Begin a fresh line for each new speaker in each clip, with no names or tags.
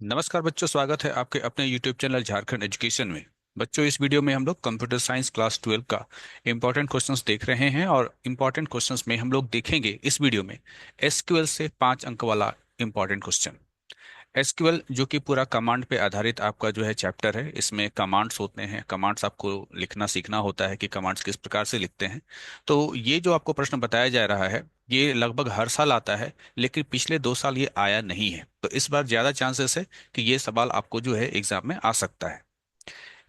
नमस्कार बच्चों, स्वागत है आपके अपने YouTube चैनल झारखंड एजुकेशन में। बच्चों, इस वीडियो में हम लोग कंप्यूटर साइंस क्लास 12 का इंपॉर्टेंट क्वेश्चंस देख रहे हैं और इंपॉर्टेंट क्वेश्चंस में हम लोग देखेंगे इस वीडियो में एसक्यूएल से 5 अंक वाला इंपॉर्टेंट क्वेश्चन। एसक्यूएल जो कि पूरा कमांड पे आधारित आपका जो है चैप्टर है। इसमें कमांड्स होते हैं, कमांड्स आपको लिखना सीखना होता है कि कमांड्स किस प्रकार से लिखते हैं। तो ये जो आपको प्रश्न बताया जा रहा है, ये लगभग हर साल आता है, लेकिन पिछले 2 साल ये आया नहीं है। तो इस बार ज्यादा चांसेस है कि ये सवाल आपको जो है एग्जाम में आ सकता है।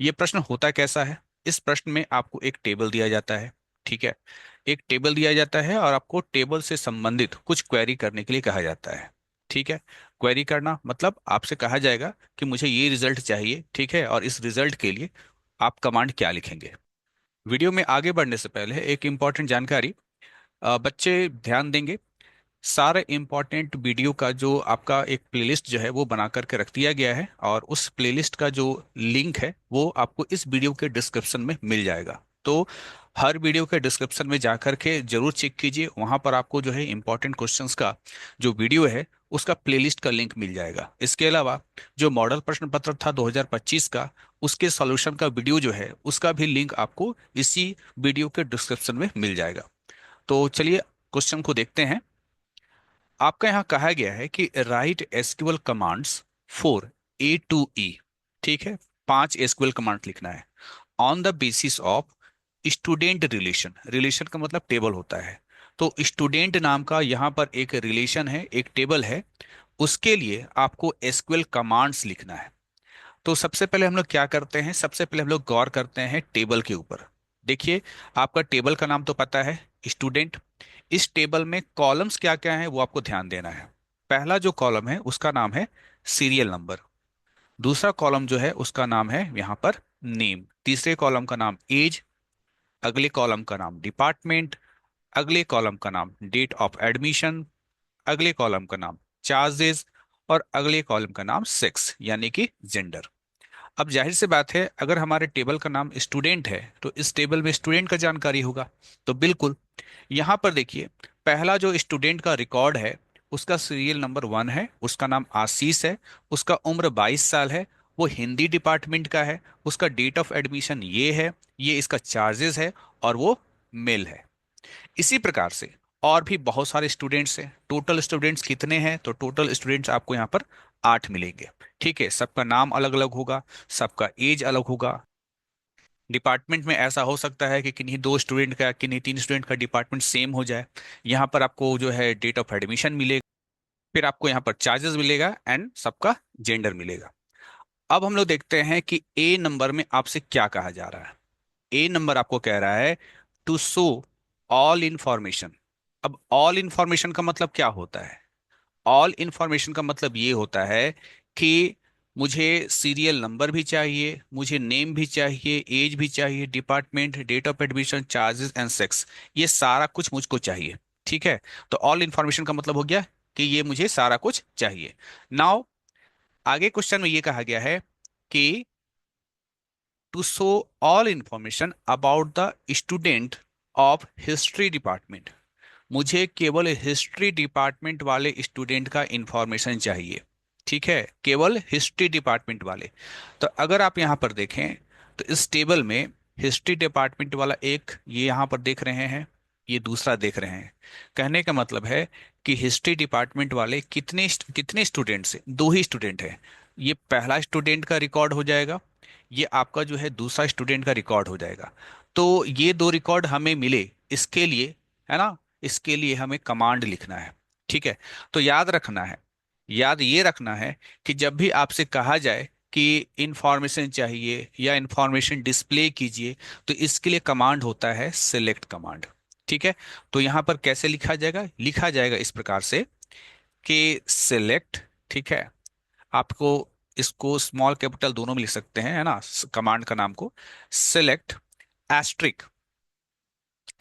ये प्रश्न होता कैसा है? इस प्रश्न में आपको एक टेबल दिया जाता है। ठीक है, एक टेबल दिया जाता है और आपको टेबल से संबंधित कुछ क्वेरी करने के लिए कहा जाता है। ठीक है, क्वेरी करना मतलब आपसे कहा जाएगा कि मुझे ये रिजल्ट चाहिए। ठीक है, और इस रिजल्ट के लिए आप कमांड क्या लिखेंगे। वीडियो में आगे बढ़ने से पहले एक इंपॉर्टेंट जानकारी, बच्चे ध्यान देंगे। सारे इंपॉर्टेंट वीडियो का जो आपका एक प्लेलिस्ट जो है वो बना करके रख दिया गया है, और उस प्लेलिस्ट का जो लिंक है वो आपको इस वीडियो के डिस्क्रिप्शन में मिल जाएगा। तो हर वीडियो के डिस्क्रिप्शन में जा करके जरूर चेक कीजिए, वहां पर आपको जो है इंपॉर्टेंट क्वेश्चंस का जो वीडियो है उसका प्लेलिस्ट का लिंक मिल जाएगा। इसके अलावा जो मॉडल प्रश्न पत्र था 2025 का, उसके सॉल्यूशन का वीडियो जो है उसका भी लिंक आपको इसी वीडियो के डिस्क्रिप्शन में मिल जाएगा। तो चलिए क्वेश्चन को देखते हैं। आपका यहाँ कहा गया है कि write SQL commands for A to E. ठीक है, 5 एसक्यूएल कमांड लिखना है on the basis of student relation. Relation का मतलब टेबल होता है। तो स्टूडेंट नाम का यहाँ पर एक रिलेशन है, एक टेबल है, उसके लिए आपको एसक्यूएल कमांड्स लिखना है। तो सबसे पहले हम लोग क्या करते हैं, सबसे पहले हम लोग गौर करते हैं टेबल के ऊपर। देखिए, आपका टेबल का नाम तो पता है, स्टूडेंट। इस टेबल में कॉलम्स क्या क्या हैं वो आपको ध्यान देना है। पहला जो कॉलम है उसका नाम है सीरियल नंबर। दूसरा कॉलम जो है उसका नाम है यहाँ पर नेम। तीसरे कॉलम का नाम एज। अगले कॉलम का नाम डिपार्टमेंट। अगले कॉलम का नाम डेट ऑफ एडमिशन। अगले कॉलम का नाम चार्जेस। और अगले कॉलम का नाम सेक्स यानी कि जेंडर। अब जाहिर सी बात है, अगर हमारे टेबल का नाम स्टूडेंट है तो इस टेबल में स्टूडेंट का जानकारी होगा। तो बिल्कुल यहाँ पर देखिए, पहला जो स्टूडेंट का रिकॉर्ड है उसका सीरियल नंबर 1 है, उसका नाम आशीष है, उसका उम्र 22 साल है, वो हिंदी डिपार्टमेंट का है, उसका डेट ऑफ एडमिशन ये है, ये इसका चार्जेस है, और वो मेल है। इसी प्रकार से और भी बहुत सारे स्टूडेंट्स हैं। टोटल स्टूडेंट्स कितने हैं? तो टोटल स्टूडेंट्स आपको यहाँ पर 8 मिलेंगे। ठीक है, सबका नाम अलग अलग होगा, सबका एज अलग होगा। डिपार्टमेंट में ऐसा हो सकता है कि किन्हीं 2 स्टूडेंट का, किन्हीं 3 स्टूडेंट का डिपार्टमेंट सेम हो जाए। यहाँ पर आपको जो है डेट ऑफ एडमिशन मिलेगा, फिर आपको यहाँ पर चार्जेस मिलेगा एंड सबका जेंडर मिलेगा। अब हम लोग देखते हैं कि ए नंबर में आपसे क्या कहा जा रहा है। ए नंबर आपको कह रहा है टू शो ऑल इंफॉर्मेशन। अब ऑल इंफॉर्मेशन का मतलब क्या होता है? ऑल इंफॉर्मेशन का मतलब ये होता है कि मुझे सीरियल नंबर भी चाहिए, मुझे नेम भी चाहिए, एज भी चाहिए, department, date of admission, charges and sex, ये सारा कुछ मुझको चाहिए। ठीक है, तो ऑल इंफॉर्मेशन का मतलब हो गया कि ये मुझे सारा कुछ चाहिए। नाउ आगे क्वेश्चन में ये कहा गया है कि to show all information about the student of history department. मुझे केवल हिस्ट्री डिपार्टमेंट वाले स्टूडेंट का इंफॉर्मेशन चाहिए। ठीक है, केवल हिस्ट्री डिपार्टमेंट वाले। तो अगर आप यहाँ पर देखें तो इस टेबल में हिस्ट्री डिपार्टमेंट वाला एक ये यहाँ पर देख रहे हैं, ये दूसरा देख रहे हैं। कहने का मतलब है कि हिस्ट्री डिपार्टमेंट वाले कितने कितने स्टूडेंट्स हैं? 2 ही स्टूडेंट हैं। ये पहला स्टूडेंट का रिकॉर्ड हो जाएगा, ये आपका जो है दूसरा स्टूडेंट का रिकॉर्ड हो जाएगा। तो ये 2 रिकॉर्ड हमें मिले, इसके लिए, है ना, इसके लिए हमें कमांड लिखना है। ठीक है, तो याद रखना है, याद ये रखना है कि जब भी आपसे कहा जाए कि इंफॉर्मेशन चाहिए या इंफॉर्मेशन डिस्प्ले कीजिए, तो इसके लिए कमांड होता है सिलेक्ट कमांड। ठीक है, तो यहाँ पर कैसे लिखा जाएगा? लिखा जाएगा इस प्रकार से कि सिलेक्ट। ठीक है, आपको इसको स्मॉल कैपिटल दोनों में लिख सकते हैं, है ना, कमांड का नाम को सिलेक्ट एस्ट्रिक।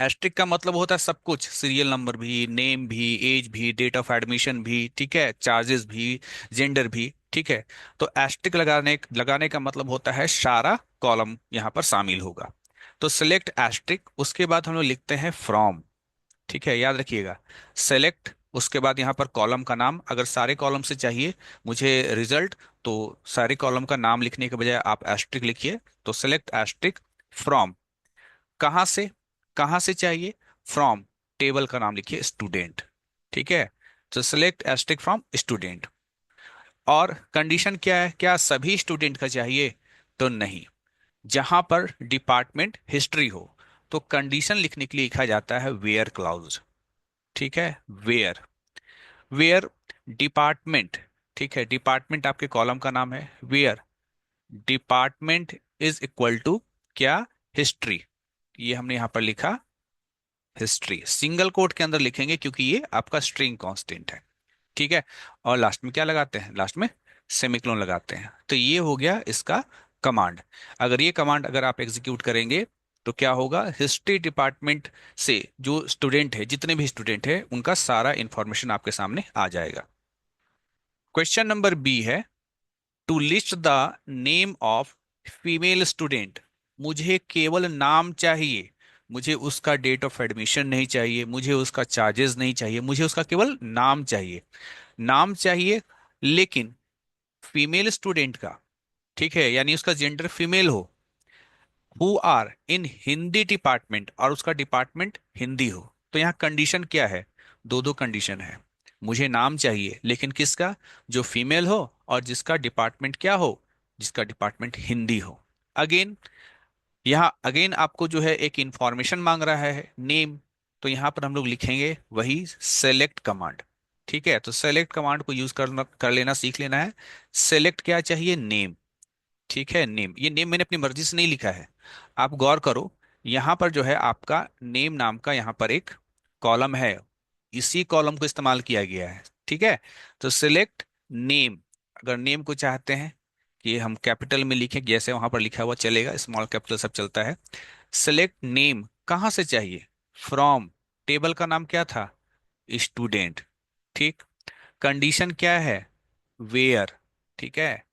एस्ट्रिक का मतलब होता है सब कुछ, सीरियल नंबर भी, नेम भी, एज भी, डेट ऑफ एडमिशन भी, ठीक है, चार्जेस भी, जेंडर भी। ठीक है, तो एस्ट्रिक लगाने लगाने का मतलब होता है सारा कॉलम यहाँ पर शामिल होगा। तो सिलेक्ट एस्ट्रिक, उसके बाद हम लोग लिखते हैं फ्रॉम। ठीक है, याद रखिएगा, सेलेक्ट उसके बाद यहाँ पर कॉलम का नाम, अगर सारे कॉलम से चाहिए मुझे रिजल्ट, तो सारे कॉलम का नाम लिखने के बजाय आप एस्ट्रिक लिखिए। तो सेलेक्ट एस्ट्रिक फ्रॉम, कहाँ से, कहाँ से चाहिए, फ्रॉम टेबल का नाम लिखिए स्टूडेंट। ठीक है, तो सेलेक्ट एस्ट्रिक फ्रॉम स्टूडेंट। और कंडीशन क्या है, क्या सभी स्टूडेंट का चाहिए, तो नहीं। जहां पर डिपार्टमेंट हिस्ट्री हो तो कंडीशन लिखने के लिए लिखा जाता है वेयर क्लाउज। ठीक है, वेयर, वेयर डिपार्टमेंट, ठीक है, डिपार्टमेंट आपके कॉलम का नाम है, where department is equal to क्या, हिस्ट्री। ये हमने यहां पर लिखा हिस्ट्री, सिंगल कोट के अंदर लिखेंगे क्योंकि ये आपका स्ट्रिंग कांस्टेंट है। ठीक है, और लास्ट में क्या लगाते हैं, लास्ट में सेमीकोलन लगाते हैं। तो ये हो गया इसका कमांड। अगर ये कमांड अगर आप एग्जीक्यूट करेंगे तो क्या होगा, हिस्ट्री डिपार्टमेंट से जो स्टूडेंट है, जितने भी स्टूडेंट है, उनका सारा इंफॉर्मेशन आपके सामने आ जाएगा। क्वेश्चन नंबर बी है, to list the name of female student. मुझे केवल नाम चाहिए, मुझे उसका डेट ऑफ एडमिशन नहीं चाहिए, मुझे उसका चार्जेस नहीं चाहिए, मुझे उसका केवल नाम चाहिए। नाम चाहिए लेकिन फीमेल स्टूडेंट का, ठीक है, यानी उसका जेंडर फीमेल हो, who are in Hindi department, और उसका डिपार्टमेंट हिंदी हो। तो यहाँ कंडीशन क्या है, दो दो कंडीशन है। मुझे नाम चाहिए लेकिन किसका, जो फीमेल हो और जिसका डिपार्टमेंट क्या हो, जिसका डिपार्टमेंट हिंदी हो। अगेन, यहाँ अगेन आपको जो है एक इंफॉर्मेशन मांग रहा है, नेम। तो यहाँ पर हम लोग लिखेंगे वही सेलेक्ट कमांड। ठीक है, तो सेलेक्ट कमांड को यूज कर लेना सीख लेना है। सेलेक्ट क्या चाहिए, नेम। ठीक है, नेम, ये नेम मैंने अपनी मर्जी से नहीं लिखा है, आप गौर करो। यहाँ पर जो है आपका नेम नाम का यहाँ पर एक कॉलम है, इसी कॉलम को इस्तेमाल किया गया है। ठीक है, तो सिलेक्ट नेम, अगर नेम को चाहते हैं कि हम कैपिटल में लिखें, जैसे वहां पर लिखा हुआ चलेगा, स्मॉल कैपिटल सब चलता है। सिलेक्ट नेम कहाँ से चाहिए, फ्रॉम, टेबल का नाम क्या था, स्टूडेंट। ठीक, कंडीशन क्या है, वेयर। ठीक है,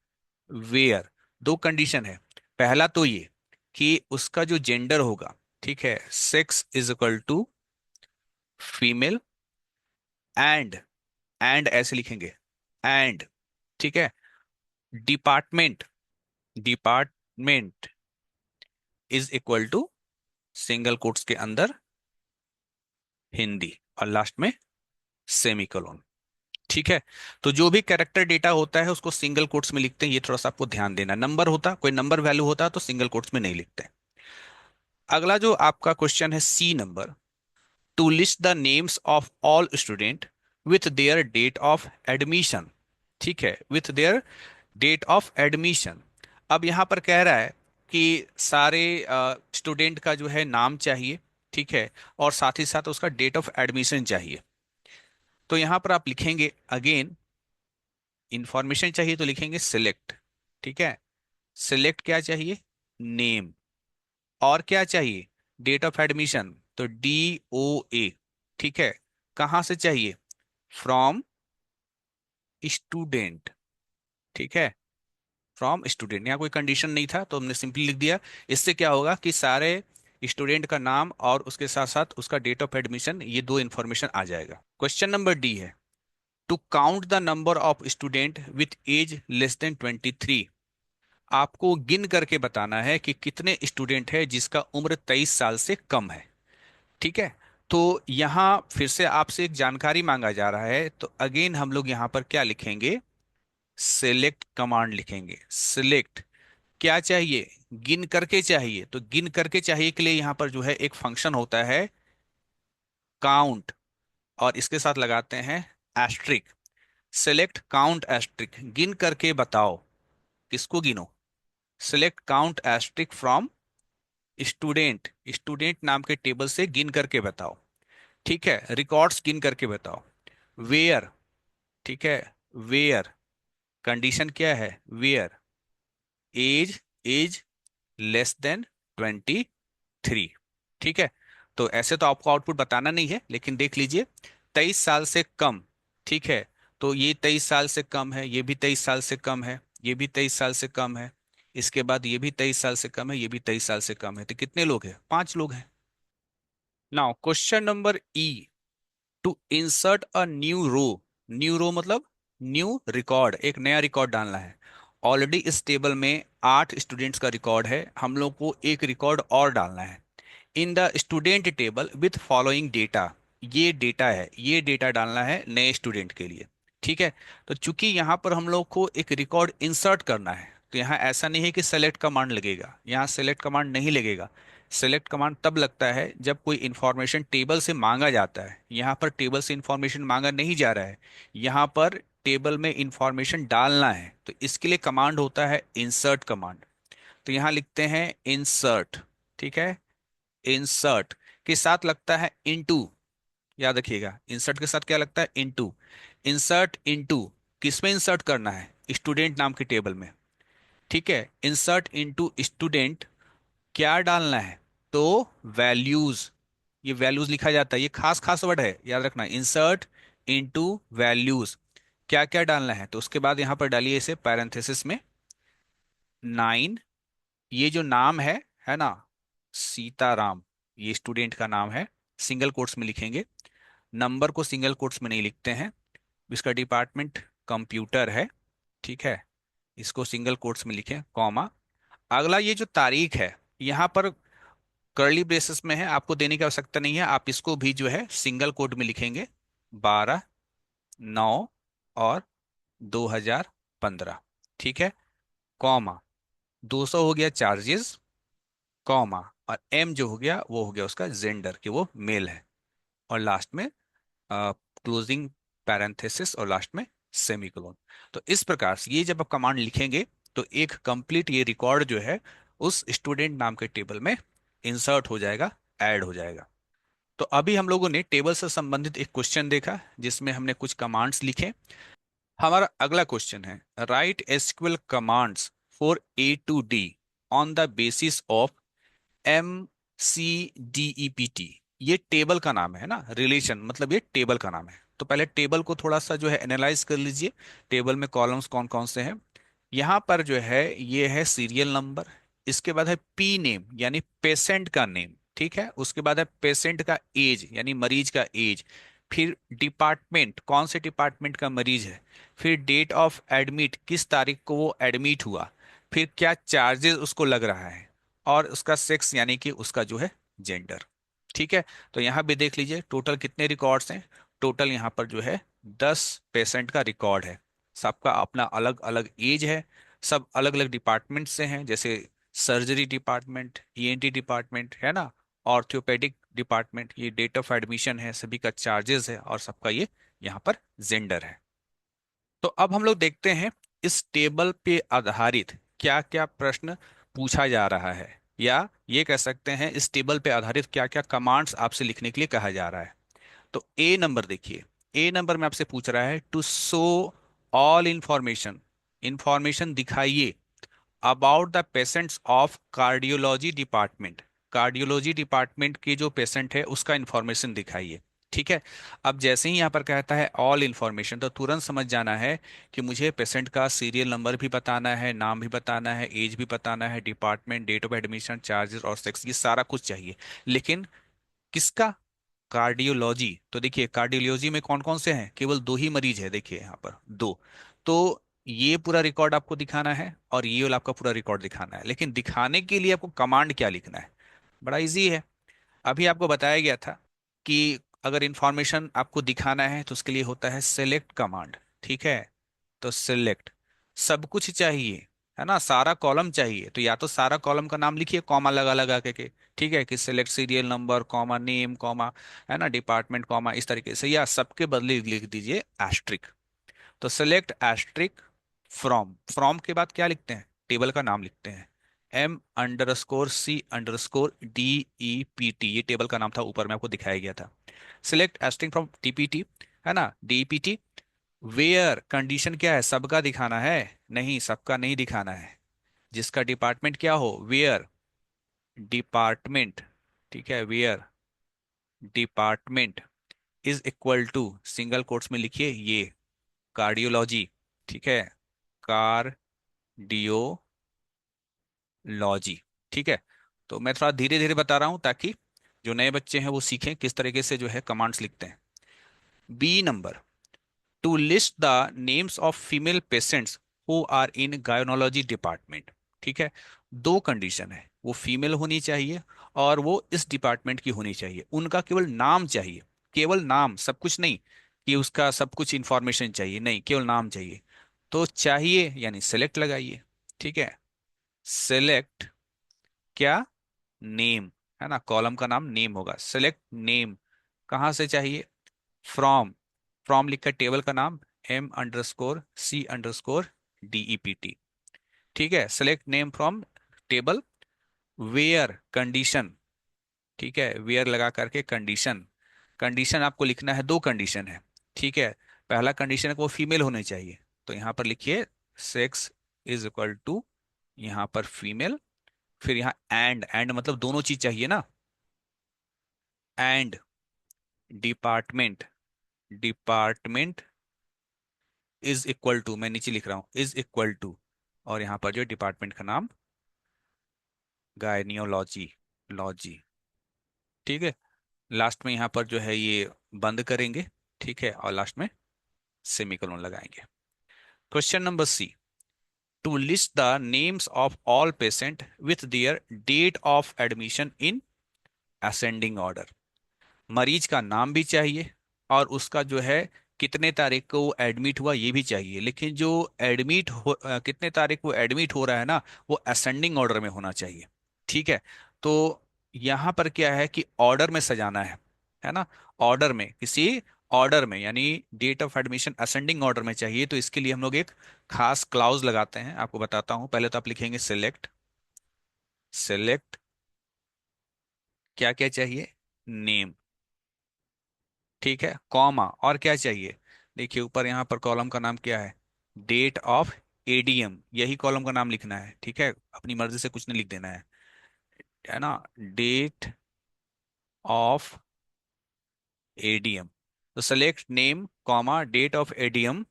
वेयर, दो कंडीशन है। पहला तो ये कि उसका जो जेंडर होगा, ठीक है, sex is equal to female, and, and ऐसे लिखेंगे, एंड, ठीक है, department, department is equal to single quotes के अंदर हिंदी, और लास्ट में सेमीकोलन। ठीक है, तो जो भी कैरेक्टर डेटा होता है उसको सिंगल कोट्स में लिखते हैं, ये थोड़ा सा आपको ध्यान देना। नंबर होता, कोई नंबर वैल्यू होता तो सिंगल कोट्स में नहीं लिखते। अगला जो आपका क्वेश्चन है C number, to list the names of all student with their date of admission. ठीक है, with their date of admission. अब यहां पर कह रहा है कि सारे स्टूडेंट का जो है नाम चाहिए, ठीक है, और साथ ही साथ उसका डेट ऑफ एडमिशन चाहिए। तो यहां पर आप लिखेंगे अगेन, इंफॉर्मेशन चाहिए तो लिखेंगे सिलेक्ट। ठीक है, सिलेक्ट क्या चाहिए, नेम, और क्या चाहिए, डेट ऑफ एडमिशन, तो DOA। ठीक है, कहाँ से चाहिए, फ्रॉम स्टूडेंट। ठीक है, फ्रॉम स्टूडेंट, यहाँ कोई कंडीशन नहीं था तो हमने सिंपली लिख दिया। इससे क्या होगा कि सारे स्टूडेंट का नाम और उसके साथ साथ उसका डेट ऑफ एडमिशन, ये दो इंफॉर्मेशन आ जाएगा। क्वेश्चन नंबर डी है, to count the number of student with age less than 23। आपको गिन करके बताना है कि कितने स्टूडेंट है जिसका उम्र 23 साल से कम है। ठीक है, तो यहाँ फिर से आपसे एक जानकारी मांगा जा रहा है, तो अगेन हम लोग यहाँ पर क्या लिखेंगे, सेलेक्ट कमांड लिखेंगे। सिलेक्ट क्या चाहिए, गिन करके चाहिए, तो गिन करके चाहिए के लिए यहाँ पर जो है एक फंक्शन होता है काउंट, और इसके साथ लगाते हैं एस्ट्रिक। सेलेक्ट काउंट एस्ट्रिक, गिन करके बताओ, किसको गिनो, select count asterisk from student, student नाम के टेबल से गिन करके बताओ। ठीक है, रिकॉर्ड्स गिन करके बताओ। वेयर, ठीक है, वेयर कंडीशन क्या है, where age is less than 23। ठीक है, तो ऐसे तो आपको आउटपुट बताना नहीं है, लेकिन देख लीजिए 23 साल से कम। ठीक है, तो ये 23 साल से कम है, ये भी 23 साल से कम है, ये भी 23 साल से कम है, इसके बाद ये भी 23 साल से कम है, ये भी 23 साल से कम है। तो कितने लोग हैं, 5 लोग हैं। Now question number E, to insert a new row, new row मतलब न्यू रिकॉर्ड, एक नया रिकॉर्ड डालना है। ऑलरेडी इस टेबल में 8 स्टूडेंट्स का रिकॉर्ड है, हम लोग को एक रिकॉर्ड और डालना है in the student table with following data. ये डेटा है, ये डेटा डालना है नए स्टूडेंट के लिए। ठीक है। तो चूंकि यहाँ पर हम लोग को एक रिकॉर्ड इंसर्ट करना है, तो यहाँ ऐसा नहीं है कि सेलेक्ट कमांड लगेगा, यहाँ सेलेक्ट कमांड नहीं लगेगा। सेलेक्ट कमांड तब लगता है जब कोई इंफॉर्मेशन टेबल से मांगा जाता है। यहाँ पर टेबल से इंफॉर्मेशन मांगा नहीं जा रहा है, यहाँ पर टेबल में इंफॉर्मेशन डालना है, तो इसके लिए कमांड होता है इंसर्ट कमांड। तो यहाँ लिखते हैं इंसर्ट। ठीक है। इंसर्ट के साथ लगता है इनटू, याद रखिएगा इंसर्ट के साथ क्या लगता है, इनटू। इंसर्ट इनटू, किसमें इंसर्ट करना है, स्टूडेंट नाम के टेबल में। ठीक है। इंसर्ट इनटू स्टूडेंट, क्या डालना है, तो वैल्यूज। ये वैल्यूज लिखा जाता है, ये खास खास वर्ड है, याद रखना। इंसर्ट इनटू वैल्यूज, क्या क्या डालना है, तो उसके बाद यहां पर डालिए इसे पैरेंथेसिस में 9। ये जो नाम है ना, सीताराम, ये स्टूडेंट का नाम है, सिंगल कोट्स में लिखेंगे। नंबर को सिंगल कोट्स में नहीं लिखते हैं। इसका डिपार्टमेंट कंप्यूटर है। ठीक है। इसको सिंगल कोट्स में लिखें, कॉमा। अगला ये जो तारीख है, यहाँ पर कर्ली ब्रेसेस में है, आपको देने की आवश्यकता नहीं है, आप इसको भी जो है सिंगल कोट में लिखेंगे, 12/9 और 2015। ठीक है। कॉमा, 200 हो गया चार्जेस, कॉमा, और एम जो हो गया वो हो गया उसका जेंडर, कि वो मेल है। और लास्ट में क्लोजिंग पैरेंथेसिस, और लास्ट में सेमीकोलन। तो इस प्रकार से ये जब आप कमांड लिखेंगे, तो एक कंप्लीट ये रिकॉर्ड जो है उस स्टूडेंट नाम के टेबल में इंसर्ट हो जाएगा, ऐड हो जाएगा। तो अभी हम लोगों ने टेबल से संबंधित एक क्वेश्चन देखा जिसमें हमने कुछ कमांड्स लिखे। हमारा अगला क्वेश्चन है, right SQL commands for A to D on the basis of MCDEPT। ये टेबल का नाम है ना, रिलेशन मतलब ये टेबल का नाम है। तो पहले टेबल को थोड़ा सा जो है एनालाइज कर लीजिए। टेबल में कॉलम्स कौन कौन से हैं। यहाँ पर जो है ये है सीरियल नंबर, इसके बाद है पी नेम यानी पेशेंट का नेम। ठीक है। उसके बाद है पेशेंट का एज यानी मरीज का एज। फिर डिपार्टमेंट, कौन से डिपार्टमेंट का मरीज है। फिर डेट ऑफ एडमिट, किस तारीख को वो एडमिट हुआ। फिर क्या चार्जेस उसको लग रहा है, और उसका सेक्स यानी कि उसका जो है जेंडर। ठीक है। तो यहाँ भी देख लीजिए टोटल कितने रिकॉर्ड्स हैं। टोटल यहाँ पर जो है 10 पेशेंट का रिकॉर्ड है। सबका अपना अलग अलग एज है, सब अलग अलग डिपार्टमेंट से हैं, जैसे सर्जरी डिपार्टमेंट, ईएनटी डिपार्टमेंट है ना, ऑर्थोपेडिक डिपार्टमेंट। ये डेट ऑफ एडमिशन है, सभी का चार्जेस है, और सबका ये यहाँ पर जेंडर है। तो अब हम लोग देखते हैं इस टेबल पे आधारित क्या क्या प्रश्न पूछा जा रहा है, या ये कह सकते हैं इस टेबल पे आधारित क्या क्या कमांड्स आपसे लिखने के लिए कहा जा रहा है। तो ए नंबर देखिए, ए नंबर में आपसे पूछ रहा है to show all information, information दिखाइए about the patients of cardiology department. Cardiology department के जो पेशेंट है उसका इंफॉर्मेशन दिखाइए। ठीक है। अब जैसे ही यहाँ पर कहता है ऑल इंफॉर्मेशन, तो तुरंत समझ जाना है कि मुझे पेशेंट का सीरियल नंबर भी बताना है, नाम भी बताना है, एज भी बताना है, department, date of admission, charges और सेक्स, ये सारा कुछ चाहिए। लेकिन किसका, कार्डियोलॉजी। तो देखिए कार्डियोलॉजी में कौन कौन से हैं, केवल 2 ही मरीज है, देखिए यहाँ पर 2। तो ये पूरा रिकॉर्ड आपको दिखाना है, और ये वाला आपका पूरा रिकॉर्ड दिखाना है। लेकिन दिखाने के लिए आपको कमांड क्या लिखना है, बड़ा इजी है। अभी आपको बताया गया था कि अगर इंफॉर्मेशन आपको दिखाना है तो उसके लिए होता है सेलेक्ट कमांड। ठीक है। तो सिलेक्ट, सब कुछ चाहिए, है ना, सारा कॉलम चाहिए, तो या तो सारा कॉलम का नाम लिखिए कॉमा लगा लगा के। ठीक है, कि select serial number comma name comma, है ना, डिपार्टमेंट कॉमा, इस तरीके से, या सबके बदले लिख दीजिए एस्ट्रिक। तो सिलेक्ट एस्ट्रिक फ्रॉम, फ्रॉम के बाद क्या लिखते हैं, टेबल का नाम लिखते हैं, M_C_D_E_P_T, ये टेबल का नाम था, ऊपर में आपको दिखाया गया था। सिलेक्ट एस्ट्रिक फ्रॉम DPT, है ना, DPT। वेयर, कंडीशन क्या है, सबका दिखाना है, नहीं सबका नहीं दिखाना है, जिसका डिपार्टमेंट क्या हो, वेयर डिपार्टमेंट। ठीक है, where department is equal to, single quotes में लिखिए ये, कार्डियोलॉजी। ठीक है, कार्डियोलॉजी। ठीक है। तो मैं थोड़ा धीरे धीरे बता रहा हूं ताकि जो नए बच्चे हैं वो सीखें किस तरीके से जो है कमांड्स लिखते हैं। B number, to list the names of female patients who are in gynaecology department. ठीक है, दो कंडीशन है, वो फीमेल होनी चाहिए और वो इस डिपार्टमेंट की होनी चाहिए। उनका केवल नाम चाहिए, केवल नाम, सब कुछ नहीं कि उसका सब कुछ इंफॉर्मेशन चाहिए, नहीं, केवल नाम चाहिए। तो चाहिए यानी सेलेक्ट लगाइए। ठीक है, सेलेक्ट क्या, नेम, है ना, कॉलम का नाम नेम होगा। सेलेक्ट नेम कहाँ से चाहिए, फ्रॉम, फ्रॉम लिखकर टेबल का नाम M_C_DEPT। ठीक है, select name from table, where condition. ठीक है, वेयर लगा करके कंडीशन, कंडीशन आपको लिखना है, दो कंडीशन है। ठीक है, पहला कंडीशन है कि वो फीमेल होने चाहिए, तो यहाँ पर लिखिए सेक्स इज इक्वल टू, यहाँ पर फीमेल, फिर यहाँ एंड मतलब दोनों चीज चाहिए ना, and department, department is equal to, मैं नीचे लिख रहा हूं इज इक्वल टू, और यहाँ पर जो डिपार्टमेंट का नाम गायनियोलॉजी, लॉजी। ठीक है, लास्ट में यहाँ पर जो है ये बंद करेंगे। ठीक है, और लास्ट में सेमीकोलन लगाएंगे। Question number C, to list the names of all patient with their date of admission in ascending order. मरीज का नाम भी चाहिए और उसका जो है कितने तारीख को वो एडमिट हुआ ये भी चाहिए, लेकिन जो कितने तारीख को एडमिट हो रहा है ना, वो असेंडिंग ऑर्डर में होना चाहिए। ठीक है, तो यहाँ पर क्या है कि ऑर्डर में सजाना है ना, ऑर्डर में, किसी ऑर्डर में, यानी date of admission ascending order में चाहिए। तो इसके लिए हम लोग एक खास क्लाउज लगाते हैं, आपको बताता हूँ। पहले तो आप लिखेंगे सेलेक्ट, सेलेक्ट क्या क्या चाहिए, नेम। ठीक है, कॉमा, और क्या चाहिए, देखिए ऊपर यहाँ पर कॉलम का नाम क्या है, डेट ऑफ एडीएम, यही कॉलम का नाम लिखना है। ठीक है, अपनी मर्जी से कुछ नहीं लिख देना है ना, डेट ऑफ एडीएम। तो select name comma date of ADM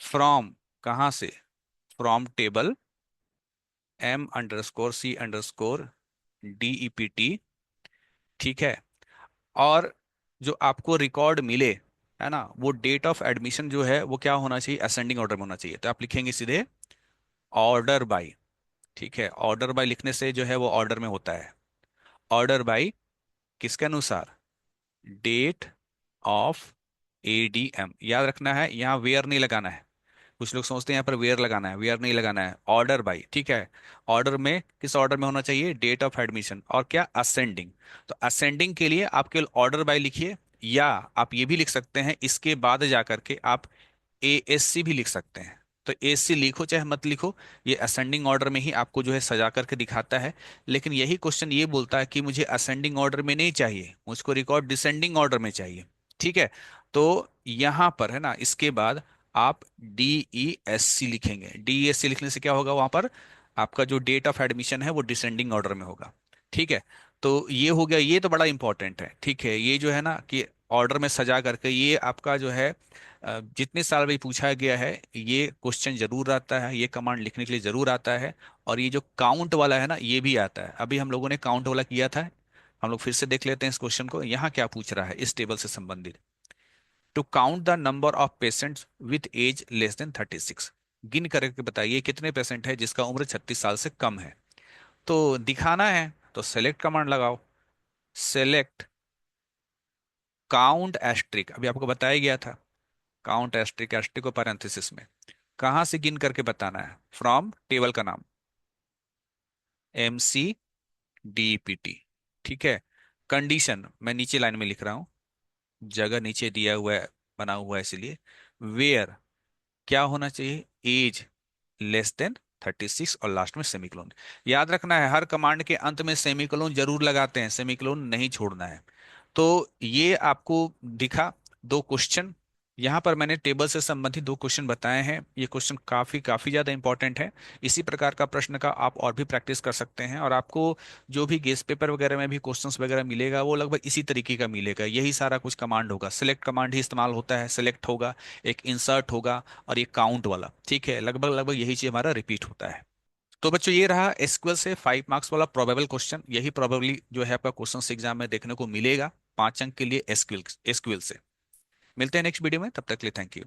from, कहाँ से, फ्रॉम टेबल M_C_DEPT। ठीक है, और जो आपको रिकॉर्ड मिले, है ना, वो डेट ऑफ एडमिशन जो है वो क्या होना चाहिए, असेंडिंग ऑर्डर में होना चाहिए। तो आप लिखेंगे सीधे ऑर्डर बाय। ठीक है, ऑर्डर बाय लिखने से जो है वो ऑर्डर में होता है। ऑर्डर बाय किसके अनुसार, डेट ऑफ एडीएम, याद रखना है, यहाँ वेयर नहीं लगाना है। कुछ लोग सोचते हैं यहाँ पर वेयर लगाना है, वेयर नहीं लगाना है, ऑर्डर बाय। ठीक है, ऑर्डर में किस ऑर्डर में होना चाहिए, डेट ऑफ एडमिशन, और क्या, असेंडिंग। तो असेंडिंग के लिए आप केवल ऑर्डर बाय लिखिए, या आप ये भी लिख सकते हैं इसके बाद जा करके आप ASC भी लिख सकते हैं। तो ASC लिखो चाहे मत लिखो, ये असेंडिंग ऑर्डर में ही आपको जो है सजा करके दिखाता है। लेकिन यही क्वेश्चन ये बोलता है कि मुझे असेंडिंग ऑर्डर में नहीं चाहिए, मुझको रिकॉर्ड डिसेंडिंग ऑर्डर में चाहिए। ठीक है, तो यहाँ पर है ना, इसके बाद आप DESC लिखेंगे। DESC लिखने से क्या होगा, वहां पर आपका जो डेट ऑफ एडमिशन है वो डिसेंडिंग ऑर्डर में होगा। ठीक है, तो ये हो गया, ये तो बड़ा इंपॉर्टेंट है। ठीक है, ये जो है ना कि ऑर्डर में सजा करके, ये आपका जो है जितने साल भी पूछा गया है ये क्वेश्चन जरूर आता है, ये कमांड लिखने के लिए जरूर आता है। और ये जो काउंट वाला है ना, ये भी आता है। अभी हम लोगों ने काउंट वाला किया था, हम लोग फिर से देख लेते हैं इस क्वेश्चन को। यहाँ क्या पूछ रहा है इस टेबल से संबंधित, to count the number of patients with age less than 36। गिन करके बताइए कितने पेशेंट है जिसका उम्र 36 साल से कम है। तो दिखाना है तो सेलेक्ट कमांड लगाओ, सेलेक्ट काउंट एस्ट्रिक, अभी आपको बताया गया था, काउंट एस्ट्रिक, एस्ट्रिक को पैरेंथेसिस में, कहाँ से गिन करके बताना है, फ्रॉम टेबल का नाम MCDEPT। ठीक है, कंडीशन मैं नीचे लाइन में लिख रहा हूँ, जगह नीचे दिया हुआ है, बना हुआ है इसलिए, वेयर क्या होना चाहिए, एज लेस देन 36, और लास्ट में सेमीकोलन। याद रखना है हर कमांड के अंत में सेमीकोलन जरूर लगाते हैं, सेमीकोलन नहीं छोड़ना है। तो ये आपको दिखा दो क्वेश्चन, यहाँ पर मैंने टेबल से संबंधित दो क्वेश्चन बताए हैं। ये क्वेश्चन काफी काफी ज्यादा इंपॉर्टेंट है। इसी प्रकार का प्रश्न का आप और भी प्रैक्टिस कर सकते हैं, और आपको जो भी गेस्ट पेपर वगैरह में भी क्वेश्चंस वगैरह मिलेगा वो लगभग इसी तरीके का मिलेगा, यही सारा कुछ कमांड होगा, सेलेक्ट कमांड ही इस्तेमाल होता है, सेलेक्ट होगा, एक इंसर्ट होगा, और ये काउंट वाला। ठीक है, लगभग लगभग यही चीज हमारा रिपीट होता है। तो बच्चों ये रहा एसक्यूएल से 5 मार्क्स वाला प्रोबेबल क्वेश्चन, यही प्रोबेबली जो है आपका क्वेश्चन एग्जाम में देखने को मिलेगा 5 अंक के लिए एसक्यूएल एसक्यूएल से। मिलते हैं नेक्स्ट वीडियो में, तब तक के लिए थैंक यू।